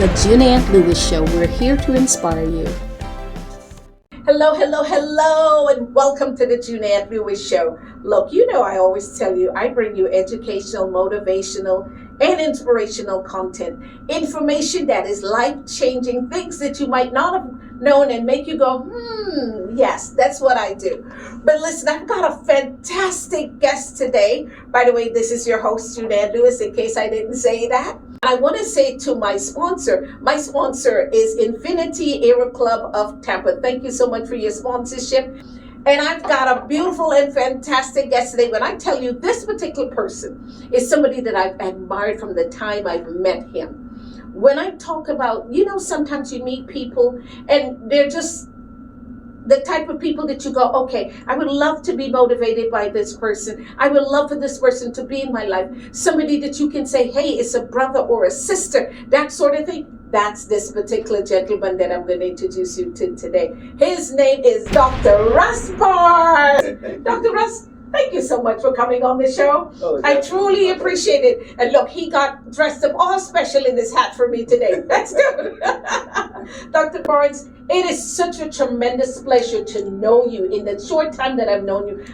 The Juneann Show. We're here to inspire you. Hello, hello, hello, and welcome to the Juneann Show. Look, you know I always tell you, I bring you educational, motivational, and inspirational content. Information that is life-changing, things that you might not have known and make you go, yes, that's what I do. But listen, I've got a fantastic guest today. By the way, this is your host, Juneann Lewis, in case I didn't say that. I want to say to my sponsor is Infinity Aero Club of Tampa. Thank you so much for your sponsorship. And I've got a beautiful and fantastic guest today. When I tell you this particular person is somebody that I've admired from the time I've met him. When I talk about, sometimes you meet people and they're just the type of people that you go, okay, I would love to be motivated by this person. I would love for this person to be in my life. Somebody that you can say, hey, it's a brother or a sister, that sort of thing. That's this particular gentleman that I'm going to introduce you to today. His name is Dr. Russ Barnes. Dr. Russ, thank you so much for coming on the show. I truly appreciate it. And look, he got dressed up all special in this hat for me today. That's good. Dr. Barnes, it is such a tremendous pleasure to know you in the short time that I've known you.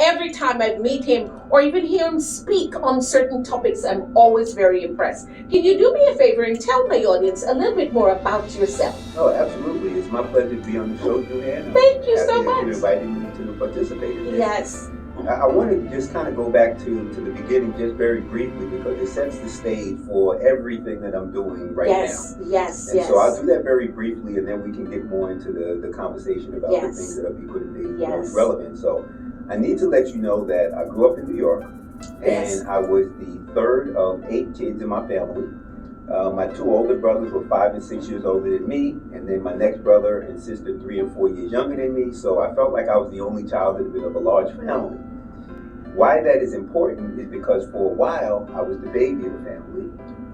Every time I meet him or even hear him speak on certain topics, I'm always very impressed. Can you do me a favor and tell my audience a little bit more about yourself? Oh, absolutely. It's my pleasure to be on the show, Juneann. Thank you so much. You invited me to participate in this. Yes. I want to just kind of go back to the beginning just very briefly because it sets the stage for everything that I'm doing right now. Yes. So I'll do that very briefly and then we can get more into the conversation about the things that I'll be putting the most relevant. So I need to let you know that I grew up in New York and I was the third of 8 kids in my family. My 2 older brothers were 5 and 6 years older than me, and then my next brother and sister 3 and 4 years younger than me, so I felt like I was the only child of a large family. Why that is important is because for a while, I was the baby of the family.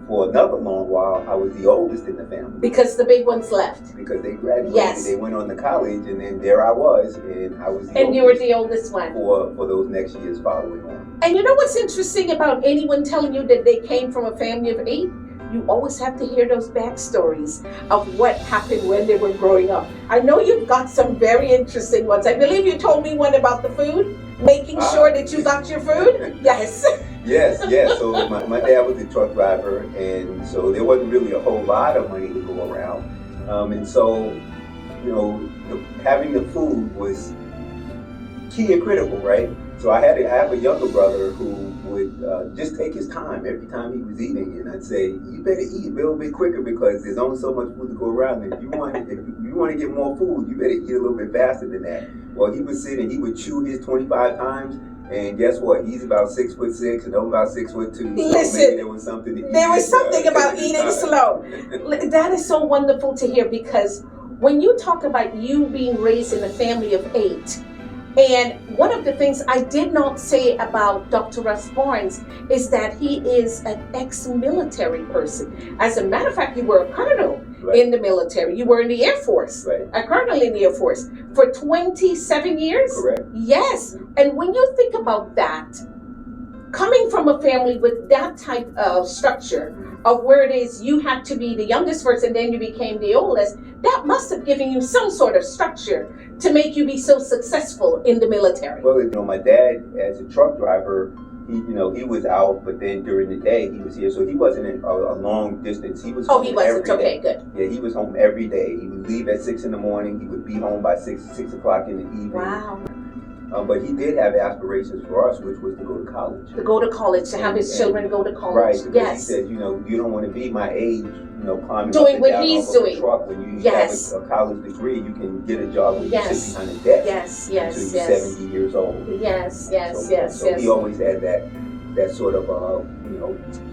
For another long while, I was the oldest in the family. Because the big ones left. Because they graduated, they went on to college, and then there I was, and I was the oldest. And you were the oldest one. For those next years following on. And you know what's interesting about anyone telling you that they came from a family of 8? You always have to hear those backstories of what happened when they were growing up. I know you've got some very interesting ones. I believe you told me one about the food, making sure that you got your food. Yes. Yes. So my dad was a truck driver, and so there wasn't really a whole lot of money to go around. And so, having the food was key and critical, right? So I have a younger brother who would just take his time every time he was eating, and I'd say, "You better eat a little bit quicker because there's only so much food to go around. And if you want to get more food, you better eat a little bit faster than that." Well, he would sit and he would chew his 25 times, and guess what? He's about 6'6" and I'm about 6'2". So listen, maybe there was something. About eating slow. That is so wonderful to hear because when you talk about you being raised in a family of 8. And one of the things I did not say about Dr. Russ Barnes is that he is an ex-military person. As a matter of fact, you were a colonel in the military. You were in the Air Force, a colonel in the Air Force for 27 years? Correct. Yes. And when you think about that, coming from a family with that type of structure, of where it is you had to be the youngest first and then you became the oldest, that must have given you some sort of structure to make you be so successful in the military. Well, my dad, as a truck driver, he was out, but then during the day he was here, so he wasn't in a long distance. He was home every day. Okay, good. Yeah, he was home every day. He would leave at 6 in the morning. He would be home by 6 o'clock in the evening. Wow. But he did have aspirations for us, which was to go to college. To have his children go to college. Right, because he said, you don't want to be my age, climbing doing up what and down he's off of doing. A truck. When you have a college degree, you can get a job when you're sitting behind a desk until you're 70 years old. Yes. So he always had that sort of,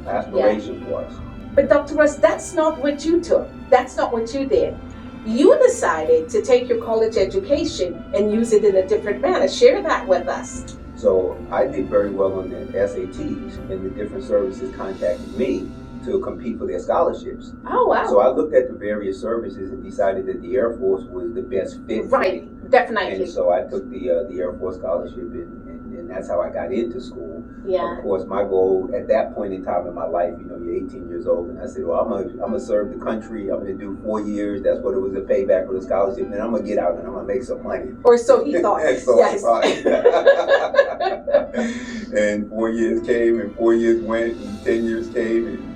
aspiration for us. But Dr. Russ, that's not what you took. That's not what you did. You decided to take your college education and use it in a different manner. Share that with us. So I did very well on the SATs, and the different services contacted me to compete for their scholarships. Oh, wow. So I looked at the various services and decided that the Air Force was the best fit for me. Definitely. And so I took the Air Force scholarship, and that's how I got into school. Yeah. Of course, my goal at that point in time in my life, you're 18 years old, and I said, well, I'm gonna serve the country. I'm gonna do 4 years. That's what it was, a payback for the scholarship, and then I'm gonna get out and I'm gonna make some money. Or so he thought. So yes. I thought. And 4 years came, and 4 years went, and 10 years came, and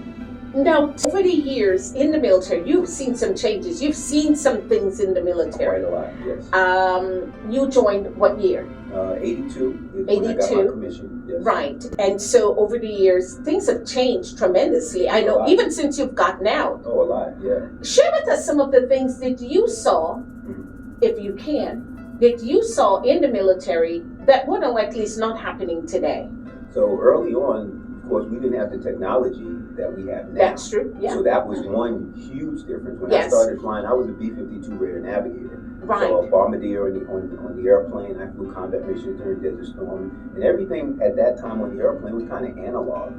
now, over the years in the military, you've seen some changes. You've seen some things in the military. quite a lot, yes. You joined what year? 82 is when I got my commission. Yes. Right. And so over the years, things have changed tremendously. I know, even since you've gotten out. Oh, a lot, yeah. Share with us some of the things that you saw, if you can, that you saw in the military that more than likely is not happening today. So early on, of course, we didn't have the technology that we have now. That's true, yeah. So that was one huge difference. When I started flying, I was a B-52 radar navigator. Right. So a bombardier on the airplane. I flew combat missions during Desert Storm. And everything at that time on the airplane was kind of analog,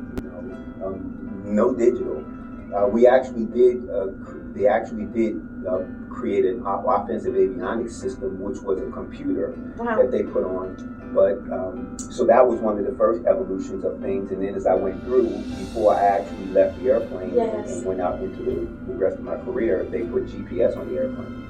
no digital. They actually did create an offensive avionics system, which was a computer that they put on. But so that was one of the first evolutions of things. And then as I went through, before I actually left the airplane and went out into the rest of my career, they put GPS on the airplane.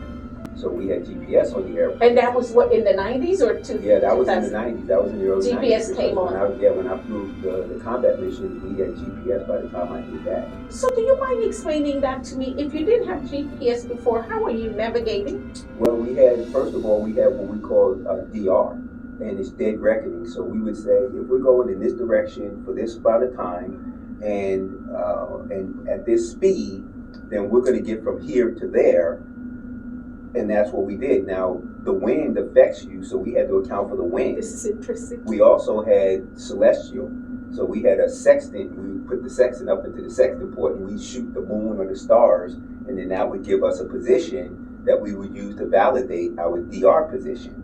So we had GPS on the airplane. And that was what, in the 90s or two? Yeah, that was in the 90s. That was in the early 90s. GPS came on. When I flew the combat missions, we had GPS by the time I did that. So do you mind explaining that to me? If you didn't have GPS before, how were you navigating? Well, first of all, we had what we call DR. And it's dead reckoning. So we would say, if we're going in this direction for this amount of time, and at this speed, then we're going to get from here to there, and that's what we did. Now, the wind affects you, so we had to account for the wind. This is interesting. We also had celestial, so we had a sextant. We would put the sextant up into the sextant port, and we shoot the moon or the stars, and then that would give us a position that we would use to validate our DR position.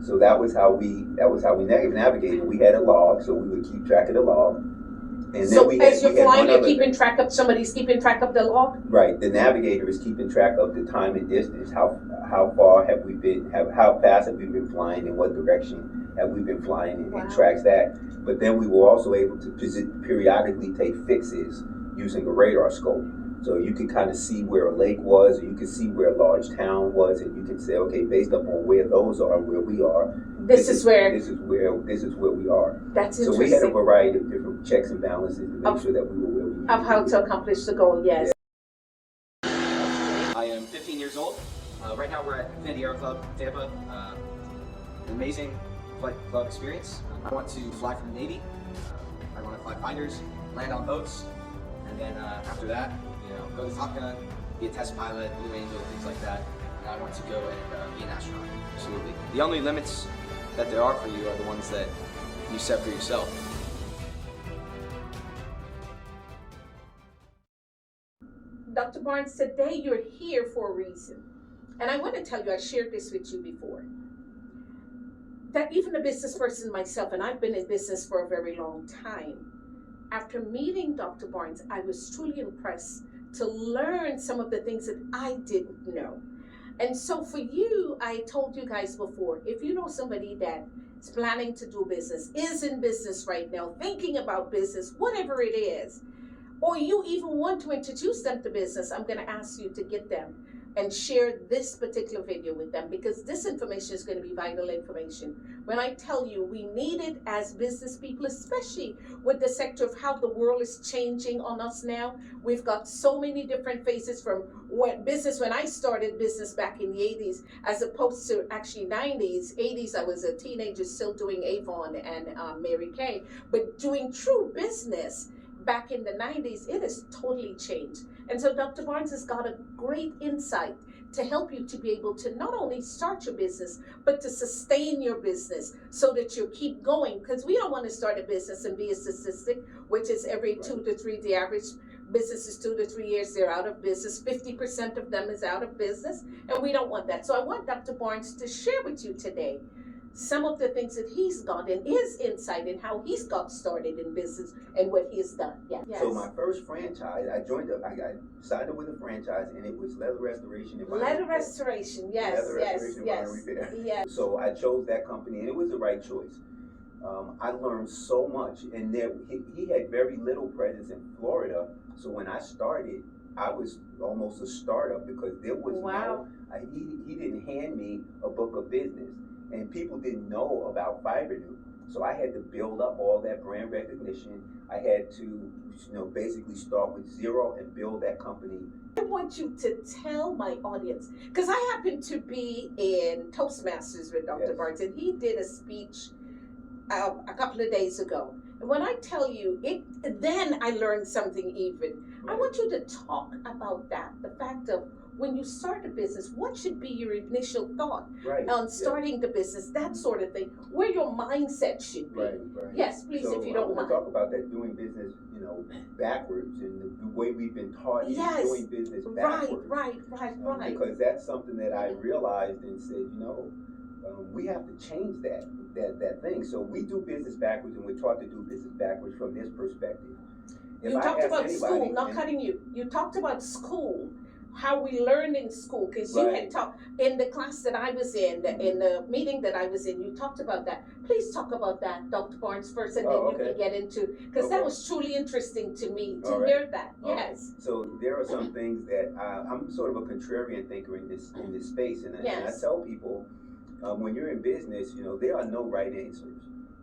So that was how we navigated. We had a log, so we would keep track of the log. And so then as you're flying, you're keeping track of, somebody's keeping track of the log? Right. The navigator is keeping track of the time and distance. How far have we been? How fast have we been flying? In what direction have we been flying? And tracks that. But then we were also able to periodically take fixes using a radar scope. So you could kind of see where a lake was, or you could see where a large town was, and you could say, okay, based upon where those are, where we are, this is where we are. That's interesting. So we had a variety of different checks and balances to make sure that we were where we needed of how to accomplish the goal. Yes. Yeah. I am 15 years old. Right now we're at Infinity Aero Club, Tampa. An amazing flight club experience. I want to fly for the Navy. I want to fly fighters, land on boats, and then after that, go to Top Gun, be a test pilot, Blue Angel, things like that. And I want to go and be an astronaut. Absolutely. The only limits that there are for you are the ones that you set for yourself. Dr. Barnes, today you're here for a reason. And I want to tell you, I shared this with you before, that even a business person myself, and I've been in business for a very long time, after meeting Dr. Barnes, I was truly impressed to learn some of the things that I didn't know. And so for you, I told you guys before, if you know somebody that is planning to do business, is in business right now, thinking about business, whatever it is, or you even want to introduce them to business, I'm going to ask you to get them and share this particular video with them, because this information is going to be vital information. When I tell you we need it as business people, especially with the sector of how the world is changing on us now. We've got so many different phases from when I started business back in the 80s, as opposed to actually 90s. 80s, I was a teenager still doing Avon and Mary Kay, but doing true business back in the 90s, it has totally changed. And so Dr. Barnes has got a great insight to help you to be able to not only start your business, but to sustain your business so that you keep going. Because we don't want to start a business and be a statistic, which is every 2 to 3, the average business is 2 to 3 years, they're out of business. 50% of them is out of business, and we don't want that. So I want Dr. Barnes to share with you today some of the things that he's got and his insight in how he's got started in business and what he's done. Yeah. Yes. So my first franchise, I signed up with a franchise, and it was leather restoration and leather restoration. Yes, leather restoration and repair. Yes. So I chose that company, and it was the right choice. I learned so much, and he had very little presence in Florida. So when I started, I was almost a startup because there was he didn't hand me a book of business, and people didn't know about Fiverr. So I had to build up all that brand recognition. I had to, basically start with zero and build that company. I want you to tell my audience, because I happen to be in Toastmasters with Dr. Yes. Barnes, and he did a speech a couple of days ago. And when I tell you it, then I learned something even. I want you to talk about that, the fact of when you start a business, what should be your initial thought on starting the business, that sort of thing, where your mindset should be. Right. Yes, please, so if you don't mind. mind. Talk about that, doing business, backwards, and the way we've been taught is doing business backwards. Right. Because that's something that I realized and said, we have to change that thing. So we do business backwards, and we're taught to do business backwards from this perspective. You talked about school, not cutting you. You talked about school, how we learned in school, because you had talked in the class that I was in the meeting that I was in, you talked about that. Please talk about that, Dr. Barnes, first, and then you can get into, because that was truly interesting to me to hear that. Yes. So there are some things that I'm sort of a contrarian thinker in this space, and I tell people, when you're in business, there are no right answers.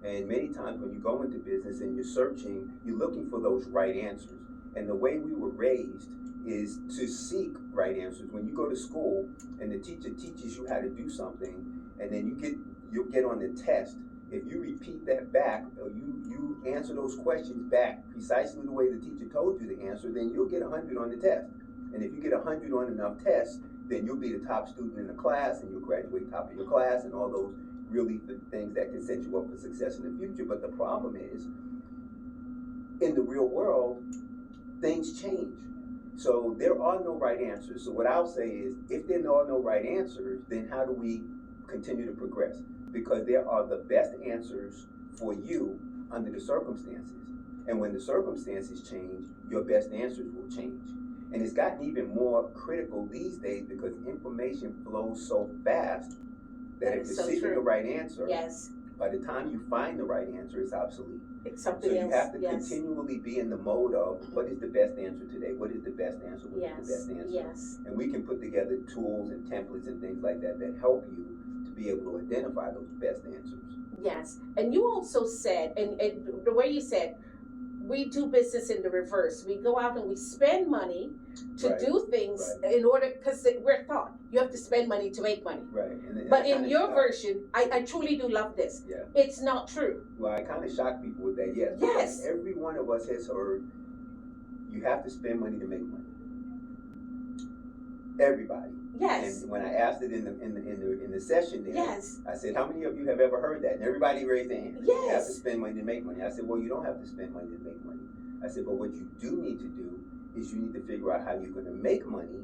And many times when you go into business and you're searching, you're looking for those right answers. And the way we were raised is to seek right answers. When you go to school and the teacher teaches you how to do something, and then you'll get on the test. If you repeat that back, or you answer those questions back precisely the way the teacher told you to answer, then you'll get 100 on the test. And if you get 100 on enough tests, then you'll be the top student in the class, and you'll graduate top of your class, and all those really things that can set you up for success in the future. But the problem is, in the real world, things change. So there are no right answers. So what I'll say is, if there are no right answers, then how do we continue to progress? Because there are the best answers for you under the circumstances. And when the circumstances change, your best answers will change. And it's gotten even more critical these days because information flows so fast that if you're seeking the right answer, by the time you find the right answer, it's obsolete. It's something else. So you have to continually be in the mode of, what is the best answer today? What is the best answer? What is the best answer? Yes. And we can put together tools and templates and things like that that help you to be able to identify those best answers. Yes. And you also said, and the way you said, we do business in the reverse. We go out and we spend money to do things in order, because we're taught you have to spend money to make money. Right. But in your version, I truly do love this. Yeah. It's not true. Well, I kind of shock people with that. Yes. Yes. Every one of us has heard you have to spend money to make money. Everybody. Yes. And when I asked it in the session there, I said, how many of you have ever heard that? And everybody raised their hand. Yes. You have to spend money to make money. I said, well, you don't have to spend money to make money. I said, but what you do need to do is you need to figure out how you're going to make money,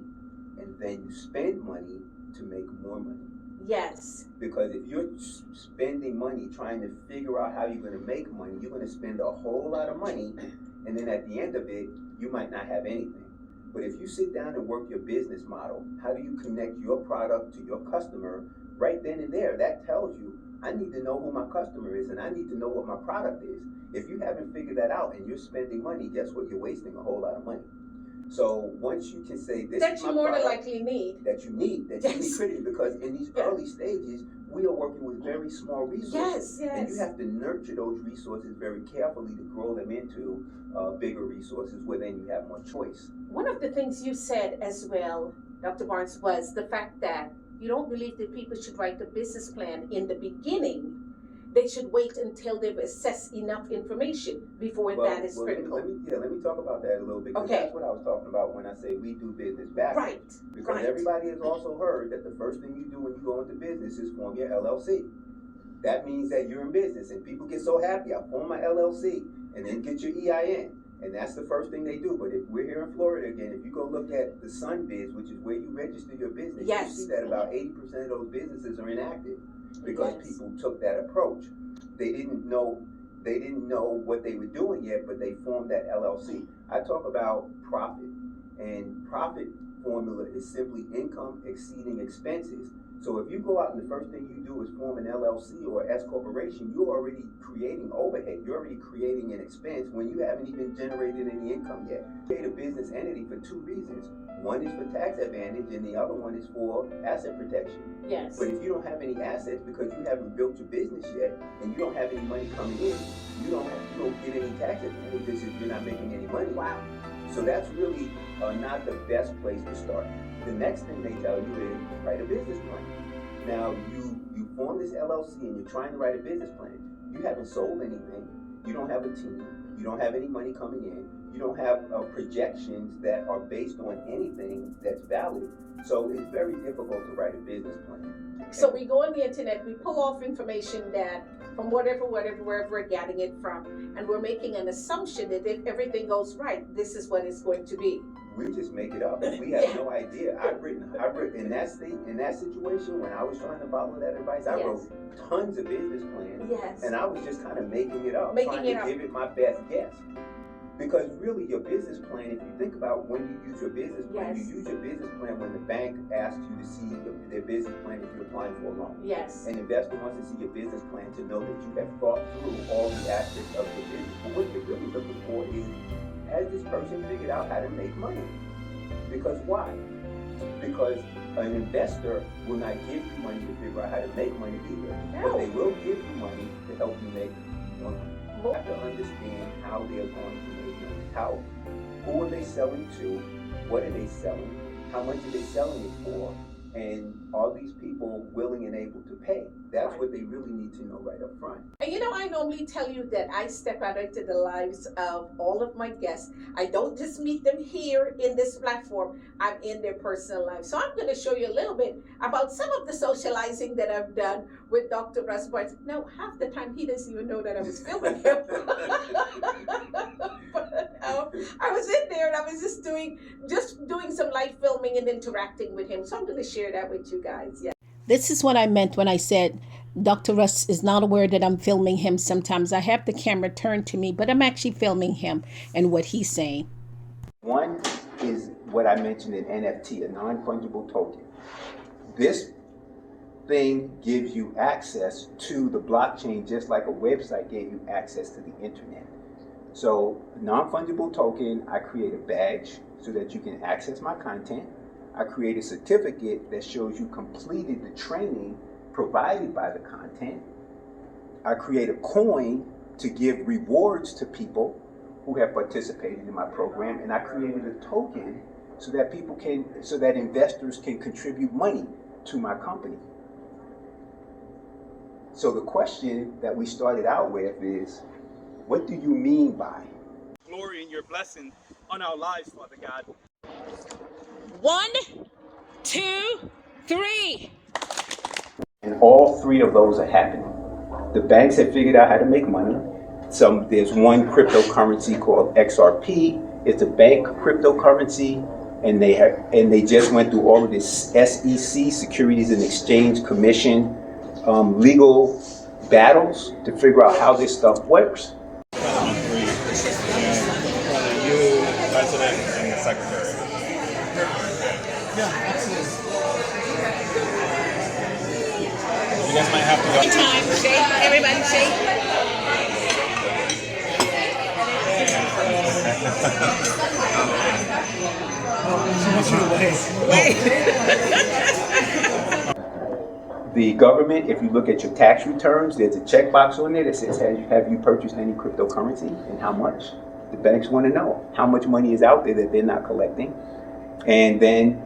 and then you spend money to make more money. Yes. Because if you're spending money trying to figure out how you're going to make money, you're going to spend a whole lot of money, and then at the end of it, you might not have anything. But if you sit down and work your business model, how do you connect your product to your customer right then and there? That tells you, I need to know who my customer is, and I need to know what my product is. If you haven't figured that out and you're spending money, guess what? You're wasting a whole lot of money. So once you can say this that is my you more than product, likely need. that you need critically, because in these early stages, we are working with very small resources. And you have to nurture those resources very carefully to grow them into bigger resources where then you have more choice. One of the things you said as well, Dr. Barnes, was the fact that you don't believe that people should write a business plan in the beginning. They should wait until they've assessed enough information before that is critical. Let me talk about that a little bit, because that's what I was talking about when I say we do business backwards. Because everybody has also heard that the first thing you do when you go into business is form your LLC. That means that you're in business, and people get so happy, I form my LLC, and then get your EIN. And that's the first thing they do. But if we're here in Florida again, if you go look at the Sunbiz, which is where you register your business, you see that about 80% of those businesses are inactive because people took that approach. They didn't know what they were doing yet, but they formed that LLC. I talk about profit, and profit formula is simply income exceeding expenses. So if you go out and the first thing you do is form an LLC or S corporation, you're already creating overhead. You're already creating an expense when you haven't even generated any income yet. Create a business entity for two reasons. One is for tax advantage and the other one is for asset protection. Yes. But if you don't have any assets because you haven't built your business yet and you don't have any money coming in, you don't get any tax advantages if you're not making any money. Wow. So that's really not the best place to start. The next thing they tell you is write a business plan. Now you form this LLC and you're trying to write a business plan. You haven't sold anything. You don't have a team. You don't have any money coming in. You don't have projections that are based on anything that's valid. So it's very difficult to write a business plan. So we go on the internet, we pull off information that from wherever we're getting it from, and we're making an assumption that if everything goes right, this is what it's going to be. We just make it up. We have no idea. I've written in that situation when I was trying to follow that advice, I wrote tons of business plans. Yes. And I was just kind of making it up, trying to give it my best guess. Because really your business plan, if you think about when you use your business plan, you use your business plan when the bank asks you to see their business plan if you're applying for a loan. Yes. An investor wants to see your business plan to know that you have thought through all the aspects of your business. But what you're really looking for is, has this person figured out how to make money? Because why? Because an investor will not give you money to figure out how to make money either. But they will give you money to help you make money. You have to understand how they're going to make money. Who are they selling to? What are they selling? How much are they selling it for? And are these people willing and able to pay? That's what they really need to know right up front. And I normally tell you that I step out into the lives of all of my guests. I don't just meet them here in this platform. I'm in their personal life. So I'm going to show you a little bit about some of the socializing that I've done with Dr. Russ. No, half the time he doesn't even know that I was filming him. But I was in there and I was just doing some live filming and interacting with him. So I'm going to share that with you guys. Yeah. This is what I meant when I said Dr. Russ is not aware that I'm filming him. Sometimes I have the camera turned to me, but I'm actually filming him and what he's saying. One is what I mentioned in NFT, a non-fungible token. This thing gives you access to the blockchain just like a website gave you access to the internet. So, non-fungible token, I create a badge so that you can access my content. I create a certificate that shows you completed the training provided by the content. I create a coin to give rewards to people who have participated in my program, and I created a token so that investors can contribute money to my company. So the question that we started out with is, what do you mean by? Glory in your blessing on our lives, Father God. 1, 2, 3. And all three of those are happening. The banks have figured out how to make money. There's one cryptocurrency called XRP. It's a bank cryptocurrency, and they just went through all of this SEC, Securities and Exchange Commission, legal battles to figure out how this stuff works. You, President, and the Secretary. Yeah, absolutely. You guys might have to go. Time, shake, everybody shake. She wants you to wait. The government, if you look at your tax returns, there's a checkbox on there that says, have you purchased any cryptocurrency and how much? The banks want to know how much money is out there that they're not collecting. And then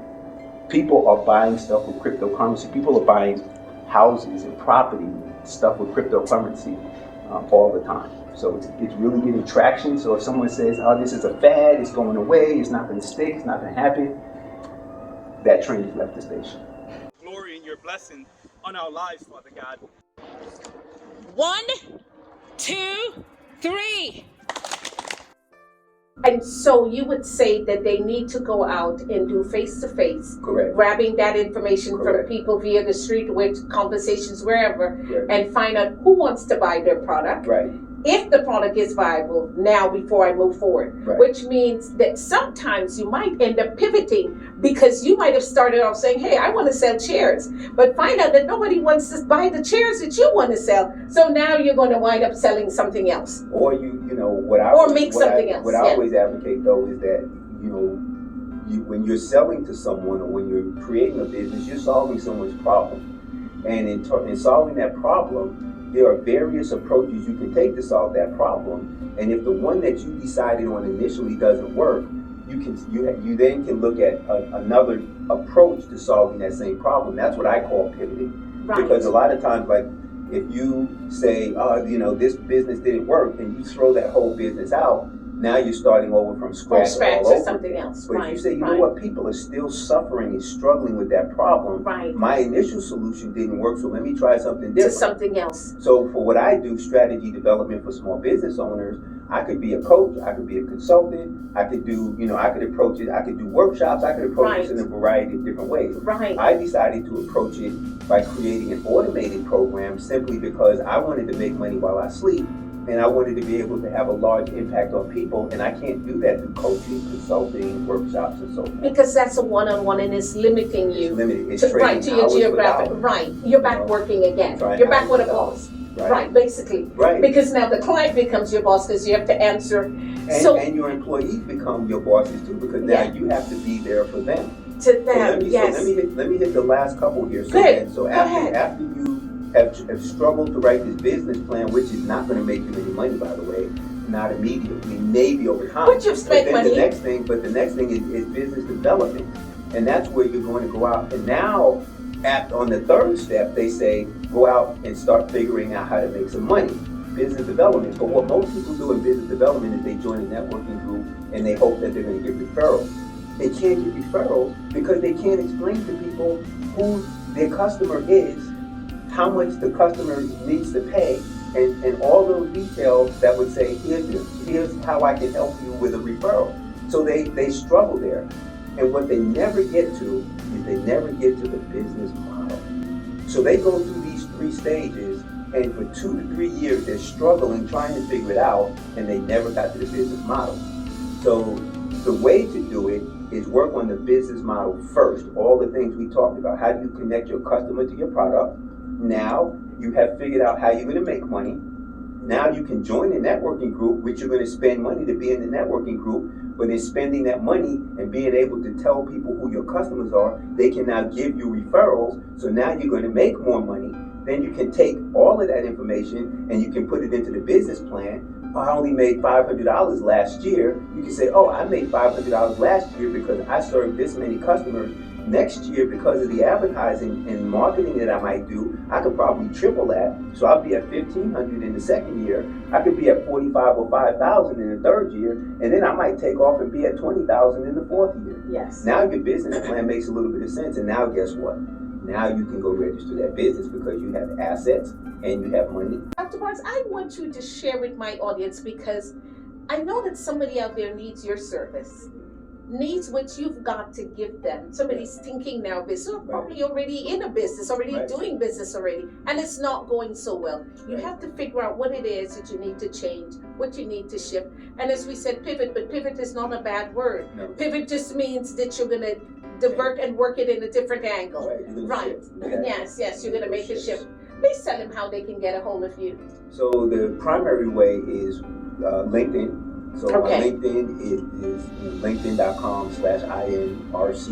people are buying stuff with cryptocurrency. People are buying houses and property, stuff with cryptocurrency all the time. So it's really getting traction. So if someone says, oh, this is a fad, it's going away, it's not going to stick, it's not going to happen, that train has left the station. Glory in your blessing on our lives, Father God. 1, 2, 3. And so you would say that they need to go out and do face-to-face, Correct. grabbing that information Correct. from people via the street with conversations wherever, Right. and find out who wants to buy their product. Right. if the product is viable now before I move forward. Right. Which means that sometimes you might end up pivoting because you might have started off saying, hey, I want to sell chairs, but find out that nobody wants to buy the chairs that you want to sell. So now you're going to wind up selling something else. Or you know what I Or make something else. What I always advocate though is that when you're selling to someone or when you're creating a business, you're solving someone's problem, and in solving that problem, there are various approaches you can take to solve that problem. And if the one that you decided on initially doesn't work, you then can look at another approach to solving that same problem. That's what I call pivoting. Right. Because a lot of times, like if you say, this business didn't work, and you throw that whole business out, now you're starting over from scratch all or over something again. else. But Right. if you say, you right. know what, people are still suffering and struggling with that problem. Right. My initial solution didn't work, so let me try something To different. something else. So for what I do, strategy development for small business owners, I could be a coach, I could be a consultant, I could do, I could approach it, I could do workshops, I could approach this in a variety of different ways. Right. I decided to approach it by creating an automated program simply because I wanted to make money while I sleep, and I wanted to be able to have a large impact on people, and I can't do that through coaching, consulting, workshops, and so forth. Because that's a one-on-one and it's limiting you. It's limited. It's to, trading right, to your hours with geographic. hours. Right. You're back working again. Trying You're back hours with a with boss. Right. Right, basically. Right. Because now the client becomes your boss because you have to answer. And your employees become your bosses too, because now you have to be there for them. To them, yes. So let me hit the last couple here. Good. So Go ahead. after you have struggled to write this business plan, which is not going to make you any money, by the way, not immediately, maybe over time. But you've spent money. The next thing is business development, and that's where you're going to go out. And now, on the third step, they say go out and start figuring out how to make some money. Business development. But what most people do in business development is they join a networking group and they hope that they're going to get referrals. They can't get referrals because they can't explain to people who their customer is, how much the customer needs to pay, and all those details that would say, here's how I can help you with a referral. So they struggle there. And what they never get to is they never get to the business model. So they go through these 3 stages, and for 2 to 3 years they're struggling trying to figure it out, and they never got to the business model. So the way to do it is work on the business model first. All the things we talked about. How do you connect your customer to your product? Now you have figured out how you're going to make money. Now you can join a networking group, which you're going to spend money to be in the networking group. But in spending that money and being able to tell people who your customers are, they can now give you referrals. So now you're going to make more money. Then you can take all of that information and you can put it into the business plan. I only made $500 last year. You can say, I made $500 last year because I served this many customers. Next year, because of the advertising and marketing that I might do, I could probably triple that. So I'll be at $1,500 in the second year. I could be at $45,000 or $5,000 in the third year, and then I might take off and be at $20,000 in the fourth year. Yes. Now your business plan makes a little bit of sense, and now guess what? Now you can go register that business because you have assets and you have money. Dr. Barnes, I want you to share with my audience because I know that somebody out there needs your service. Needs what you've got to give them. Somebody's thinking now business, or probably already in a business, already doing business already, and it's not going so well. You have to figure out what it is that you need to change, what you need to shift. And as we said, pivot, but pivot is not a bad word. No. Pivot just means that you're going to divert and work it in a different angle. Right. Yes, you're going to make a shift. Please tell them how they can get a hold of you. So the primary way is LinkedIn. So on LinkedIn, it is linkedin.com/INRC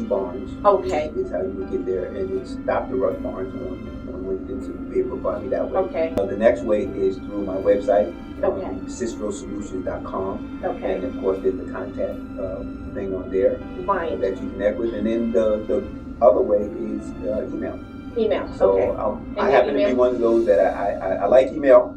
Okay. Is how you would get there, and it's Dr. Russ Barnes on LinkedIn, so you'll be able to find me that way. Okay. The next way is through my website, Okay. cistrosolutions.com. Okay. And of course, there's the contact thing on there Fine. that you connect with, and then the other way is email. Email. So Okay. I happen to be one of those that I like email,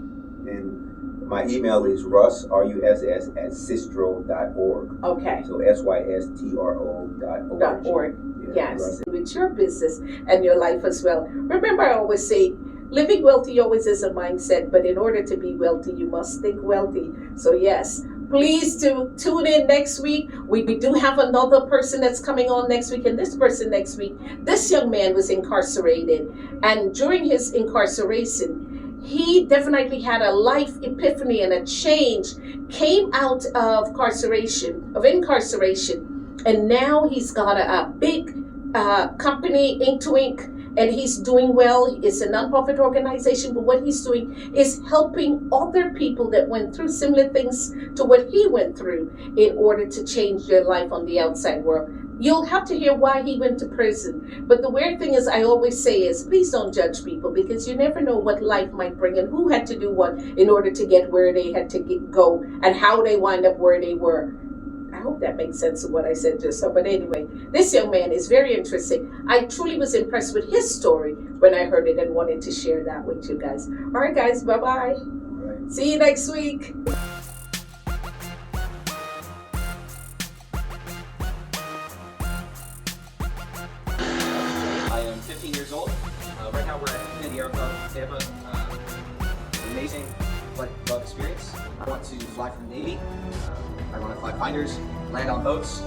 and my email is Russ, RUSS, at sistro.org. Okay. So SYSTRO.org. .org. Yeah, Yes. With your business and your life as well. Remember, I always say, living wealthy always is a mindset, but in order to be wealthy, you must think wealthy. So yes, please do tune in next week. We do have another person that's coming on next week, and this person next week, this young man was incarcerated, and during his incarceration, he definitely had a life epiphany and a change, came out of incarceration, and now he's got a big company, Ink to Ink, and he's doing well. It's a nonprofit organization, but what he's doing is helping other people that went through similar things to what he went through in order to change their life on the outside world. You'll have to hear why he went to prison. But the weird thing is, I always say is, please don't judge people, because you never know what life might bring and who had to do what in order to get where they had to go and how they wind up where they were. I hope that makes sense of what I said just now. But anyway, this young man is very interesting. I truly was impressed with his story when I heard it and wanted to share that with you guys. All right, guys, bye-bye. Right. See you next week. I am 15 years old. Right now we're at the Air Club, Tampa. Amazing flight club experience. I want to fly for the Navy. I want to fly fighters, land on boats,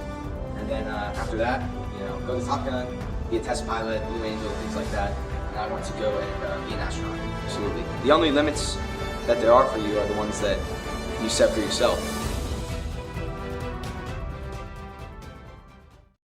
and then after that, go to Top Gun, be a test pilot, Blue Angel, things like that. And I want to go and be an astronaut. Absolutely. The only limits that there are for you are the ones that you set for yourself.